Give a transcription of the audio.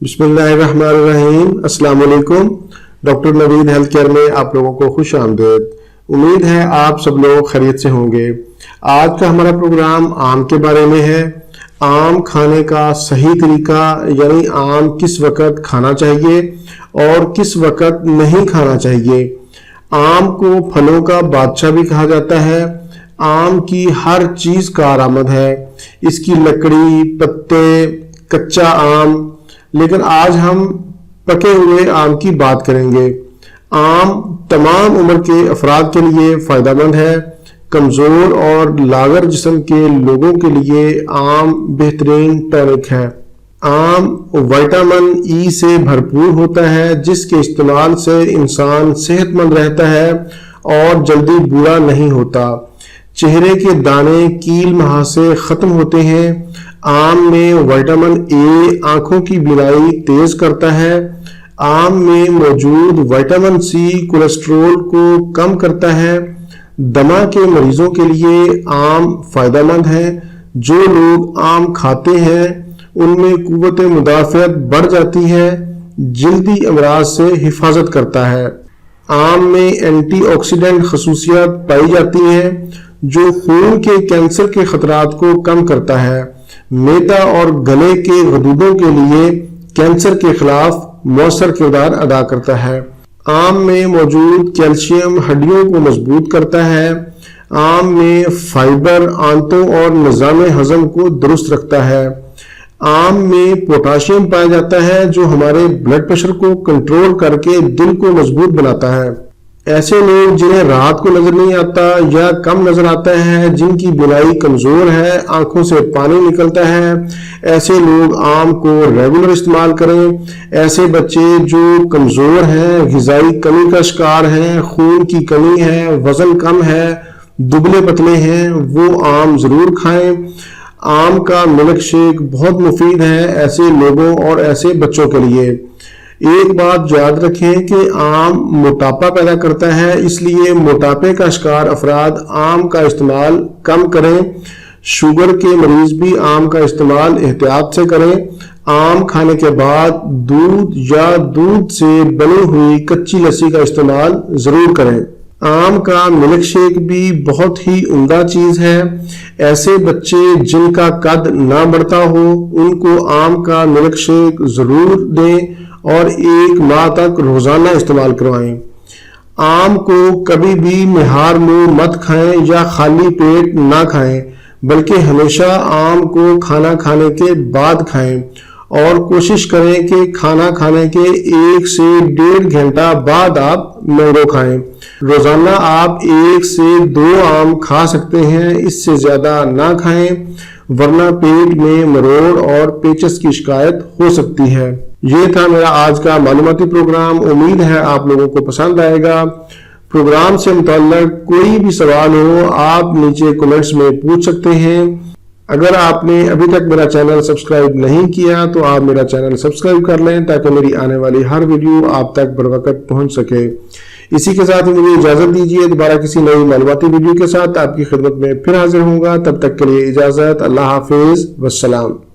بسم اللہ الرحمن الرحیم۔ السلام علیکم۔ ڈاکٹر نوید ہیلتھ کیئر میں آپ لوگوں کو خوش آمدید۔ امید ہے آپ سب لوگ خیریت سے ہوں گے۔ آج کا ہمارا پروگرام آم کے بارے میں ہے۔ آم کھانے کا صحیح طریقہ، یعنی آم کس وقت کھانا چاہیے اور کس وقت نہیں کھانا چاہیے۔ آم کو پھلوں کا بادشاہ بھی کہا جاتا ہے۔ آم کی ہر چیز کارآمد ہے، اس کی لکڑی، پتے، کچا آم۔ لیکن آج ہم پکے ہوئے آم کی بات کریں گے۔ آم تمام عمر کے افراد کے لیے فائدہ مند ہے۔ کمزور اور لاغر جسم کے لوگوں کے لیے آم بہترین ٹونک ہے۔ آم وٹامن ای سے بھرپور ہوتا ہے، جس کے استعمال سے انسان صحت مند رہتا ہے اور جلدی بوڑھا نہیں ہوتا۔ چہرے کے دانے، کیل مہاسے ختم ہوتے ہیں۔ آم میں وٹامن اے آنکھوں کی بینائی تیز کرتا ہے۔ آم میں موجود وٹامن سی کولیسٹرول کو کم کرتا ہے۔ دمہ کے مریضوں کے لیے آم فائدہ مند ہے۔ جو لوگ آم کھاتے ہیں ان میں قوت مدافعت بڑھ جاتی ہے۔ جلدی امراض سے حفاظت کرتا ہے۔ آم میں اینٹی آکسیڈنٹ خصوصیات پائی جاتی ہیں جو خون کے کینسر کے خطرات کو کم کرتا ہے۔ معدہ اور گلے کے غدودوں کے لیے کینسر کے خلاف مؤثر کردار ادا کرتا ہے۔ آم میں موجود کیلشیم ہڈیوں کو مضبوط کرتا ہے۔ آم میں فائبر آنتوں اور نظام ہضم کو درست رکھتا ہے۔ آم میں پوٹاشیم پایا جاتا ہے جو ہمارے بلڈ پریشر کو کنٹرول کر کے دل کو مضبوط بناتا ہے۔ ایسے لوگ جنہیں رات کو نظر نہیں آتا یا کم نظر آتا ہے، جن کی بینائی کمزور ہے، آنکھوں سے پانی نکلتا ہے، ایسے لوگ آم کو ریگولر استعمال کریں۔ ایسے بچے جو کمزور ہیں، غذائی کمی کا شکار ہیں، خون کی کمی ہے، وزن کم ہے، دبلے پتلے ہیں، وہ آم ضرور کھائیں۔ آم کا ملک شیک بہت مفید ہے ایسے لوگوں اور ایسے بچوں کے لیے۔ ایک بات یاد رکھیں کہ آم موٹاپا پیدا کرتا ہے، اس لیے موٹاپے کا شکار افراد آم کا استعمال کم کریں۔ شوگر کے مریض بھی آم کا استعمال احتیاط سے کریں۔ آم کھانے کے بعد دودھ یا دودھ سے بنی ہوئی کچی لسی کا استعمال ضرور کریں۔ آم کا ملک شیک بھی بہت ہی عمدہ چیز ہے۔ ایسے بچے جن کا قد نہ بڑھتا ہو ان کو آم کا ملک شیک ضرور دیں اور 1 ماہ تک روزانہ استعمال کروائیں۔ آم کو کبھی بھی نہار منہ مت کھائیں یا خالی پیٹ نہ کھائیں، بلکہ ہمیشہ آم کو کھانا کھانے کے بعد کھائیں اور کوشش کریں کہ کھانا کھانے کے 1 سے 1.5 گھنٹہ بعد آپ مینگو کھائیں۔ روزانہ آپ 1 سے 2 آم کھا سکتے ہیں، اس سے زیادہ نہ کھائیں ورنہ پیٹ میں مروڑ اور پیچس کی شکایت ہو سکتی ہے۔ یہ تھا میرا آج کا معلوماتی پروگرام۔ امید ہے آپ لوگوں کو پسند آئے گا۔ پروگرام سے متعلق کوئی بھی سوال ہو آپ نیچے کمنٹس میں پوچھ سکتے ہیں۔ اگر آپ نے ابھی تک میرا چینل سبسکرائب نہیں کیا تو آپ میرا چینل سبسکرائب کر لیں تاکہ میری آنے والی ہر ویڈیو آپ تک بروقت پہنچ سکے۔ اسی کے ساتھ مجھے اجازت دیجیے، دوبارہ کسی نئی معلوماتی ویڈیو کے ساتھ آپ کی خدمت میں پھر حاضر ہوں گا۔ تب تک کے لیے اجازت، اللہ حافظ، والسلام۔